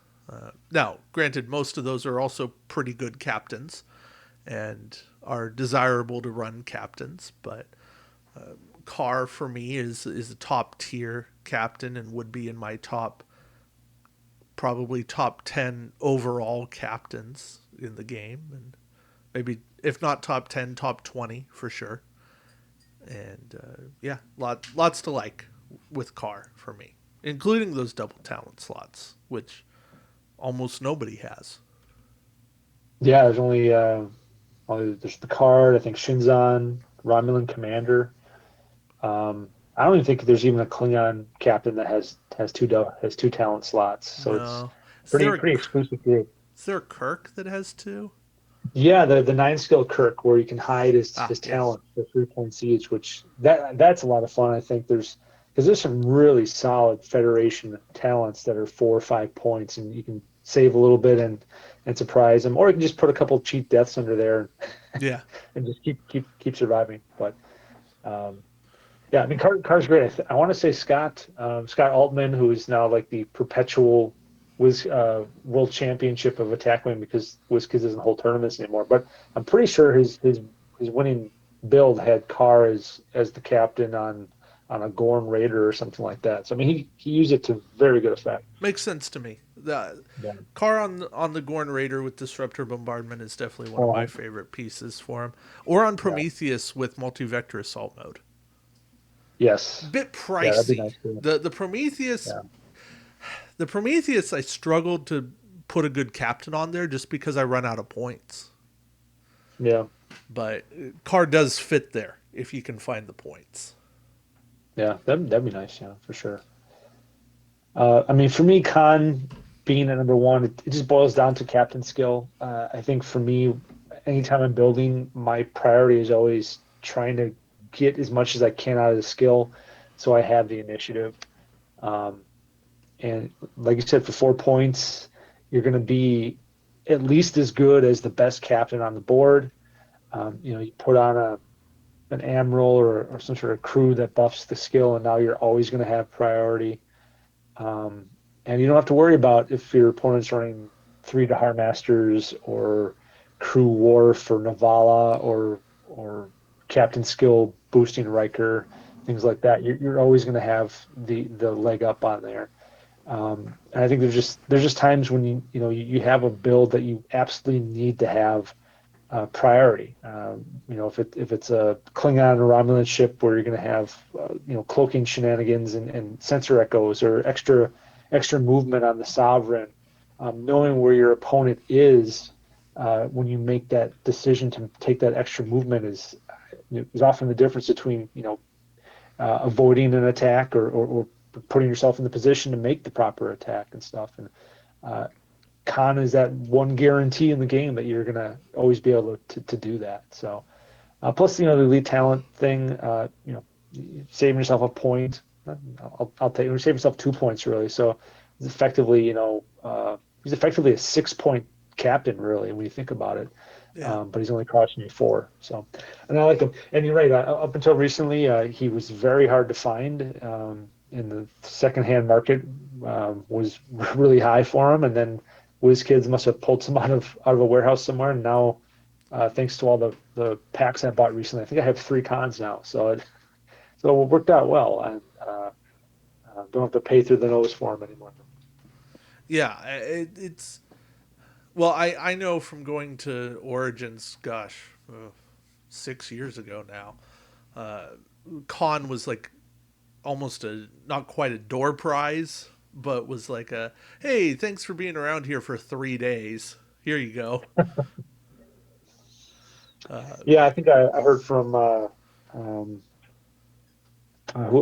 Now, granted, most of those are also pretty good captains and are desirable to run captains, but Carr for me is a top tier captain and would be in my probably top 10 overall captains in the game, and maybe if not top 10, top 20 for sure. And yeah, lots to like with Carr for me, including those double talent slots, which almost nobody has. Yeah, there's the card. I think Shinzon, Romulan Commander. I don't even think there's even a Klingon captain that has two talent slots. So it's No, is there pretty exclusive group. is there a Kirk that has two? Yeah, the nine skill Kirk where you can hide Ah, his yes. talent for 3 points each, which that's a lot of fun. I think there's some really solid Federation talents that are 4 or 5 points, and you can save a little bit and surprise them, or you can just put a couple cheat deaths under there Yeah. and just keep surviving. But um, yeah, I mean, Carr's great. I want to say Scott Altman, who is now like the perpetual world championship of attack wing because WizKids doesn't hold tournaments anymore. But I'm pretty sure his winning build had Carr as the captain on a Gorn Raider or something like that. So I mean, he used it to very good effect. Makes sense to me. The Yeah. Carr on the Gorn Raider with Disruptor Bombardment is definitely one of my Uh-huh. favorite pieces for him. Or on Yeah. Prometheus with Multi-Vector Assault Mode. Yes. Bit Yeah, that'd be pricey. nice too. The Prometheus Yeah. the Prometheus I struggled to put a good captain on there just because I run out of points. Yeah. But Carr does fit there if you can find the points. Yeah. That'd be nice. Yeah, for sure. I mean, for me, Khan being at number one, it just boils down to captain skill. I think for me, anytime I'm building, my priority is always trying to get as much as I can out of the skill, so I have the initiative. Um, and like you said, for 4 points, you're going to be at least as good as the best captain on the board. You put on an admiral or some sort of crew that buffs the skill, and now you're always going to have priority. Um, and you don't have to worry about if your opponent's running three Dahar Masters or Crew War for Navala or Captain Skill boosting Riker, things like that. You're always going to have the leg up on there. And I think there's just times when you have a build that you absolutely need to have priority. If it's a Klingon or Romulan ship where you're going to have cloaking shenanigans and sensor echoes or extra movement on the Sovereign, knowing where your opponent is when you make that decision to take that extra movement is often the difference between avoiding an attack or putting yourself in the position to make the proper attack and stuff. And uh, Con is that one guarantee in the game that you're gonna always be able to do that. So plus the elite talent thing, saving yourself a point. I'll take you save yourself 2 points really. So it's effectively he's effectively a 6 point captain really when you think about it. Yeah. But he's only costing you 4. So and I like him. And you're right. Up until recently, he was very hard to find. In the secondhand market was really high for him, and then WizKids must have pulled some out of a warehouse somewhere, and now thanks to all the packs I bought recently, I think I have 3 cons now, so it worked out well, and don't have to pay through the nose for them anymore. Yeah, it's well, I know from going to Origins, gosh, 6 years ago now. Uh, Con was like almost a not quite a door prize, but was like a hey, thanks for being around here for 3 days. Here you go. Uh, Yeah, I think I heard um,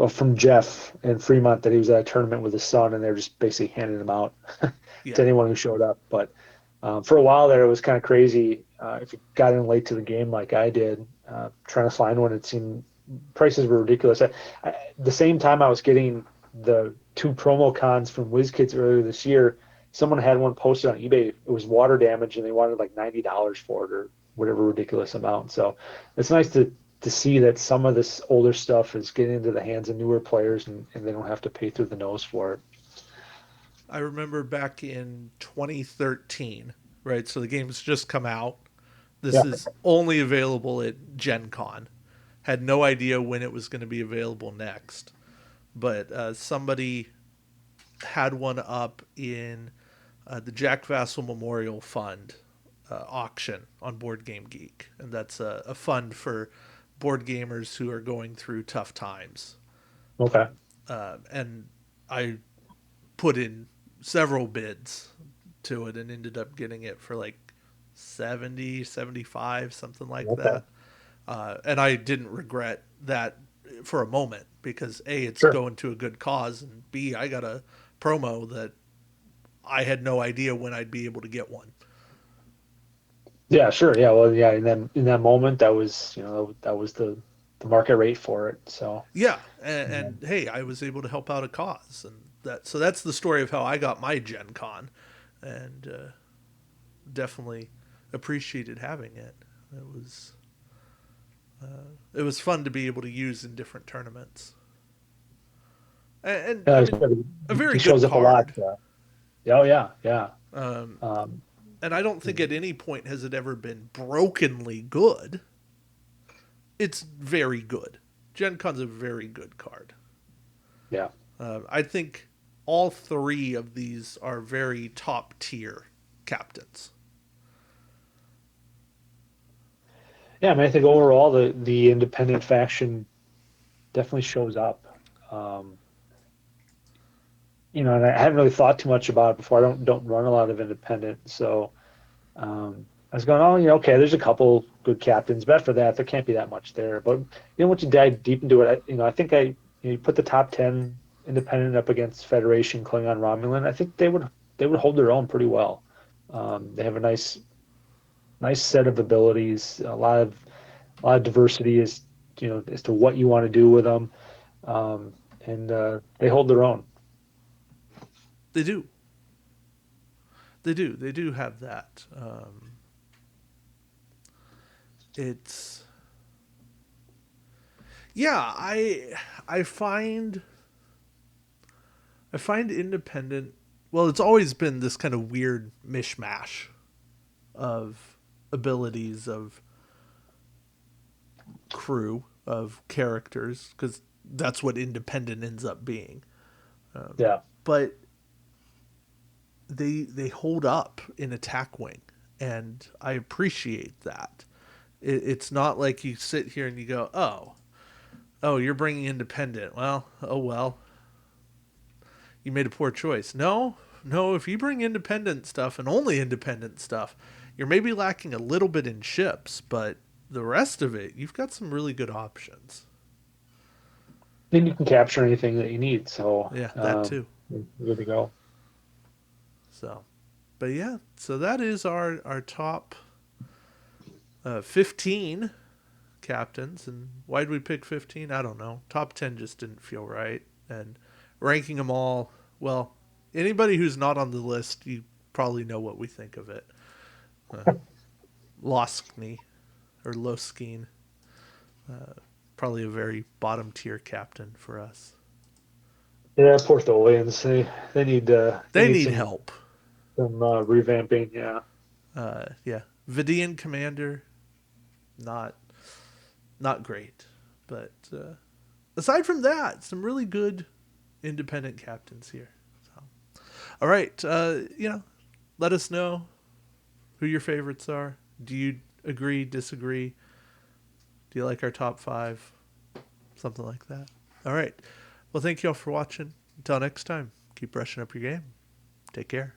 from Jeff in Fremont that he was at a tournament with his son, and they're just basically handing them out to yeah, anyone who showed up. But for a while there, it was kind of crazy. If you got in late to the game like I did, trying to find one, it seemed prices were ridiculous. The same time I was getting the two promo cons from WizKids earlier this year, someone had one posted on eBay. It was water damage, and they wanted like $90 for it or whatever ridiculous amount. So it's nice to see that some of this older stuff is getting into the hands of newer players, and they don't have to pay through the nose for it. I remember back in 2013, right? So the game's just come out. This Yeah, is only available at Gen Con. Had no idea when it was going to be available next. But somebody had one up in the Jack Vassal Memorial Fund auction on Board Game Geek. And that's a fund for board gamers who are going through tough times. okay. And I put in several bids to it and ended up getting it for like 70, 75, something like Okay. that. And I didn't regret that for a moment because A, it's Sure. going to a good cause, and B, I got a promo that I had no idea when I'd be able to get one. Yeah, sure. Yeah, well, yeah, in that moment, that was, that was the market rate for it. So, Yeah, yeah. and hey, I was able to help out a cause, and that's the story of how I got my Gen Con, and definitely appreciated having it. It was it was fun to be able to use in different tournaments, and Yeah, I like I mean, said, a very it good shows up a lot. card. Oh yeah, yeah. Um, Um, and I don't think at any point has it ever been brokenly good. It's very good. Gen Con's a very good card. yeah. I think all three of these are very top tier captains. Yeah, I mean, I think overall the independent faction definitely shows up. Um, and I hadn't really thought too much about it before. I don't run a lot of independent, so I was going, oh, okay, there's a couple good captains, but for that, there can't be that much there. But once you dive deep into it, I think you put the top 10 independent up against Federation, Klingon, Romulan. I think they would hold their own pretty well. They have a nice set of abilities, a lot of diversity as to what you want to do with them, and they hold their own. They do. They do. They do have that. It's yeah. I find independent. Well, it's always been this kind of weird mishmash of abilities of crew of characters because that's what independent ends up being. Yeah. But they hold up in attack wing, and I appreciate that. It's not like you sit here and you go, oh, you're bringing independent. Well, you made a poor choice. No, no. If you bring independent stuff and only independent stuff, you're maybe lacking a little bit in ships, but the rest of it, you've got some really good options. Then you can capture anything that you need. So Yeah, that too. you're good to go. So, but yeah, so that is our top 15 captains. And why did we pick 15? I don't know. Top 10 just didn't feel right. And ranking them all, well, anybody who's not on the list, you probably know what we think of it. Uh, Loskny or Loskeen, probably a very bottom tier captain for us. Yeah, poor Tholians. They need they They need need some help. revamping. Yeah. Yeah, Vidian commander, not not great, but aside from that, some really good independent captains here. So, all right, let us know who your favorites are. Do you agree, disagree? Do you like our top five? Something like that. All right. Well, thank you all for watching. Until next time, keep brushing up your game. Take care.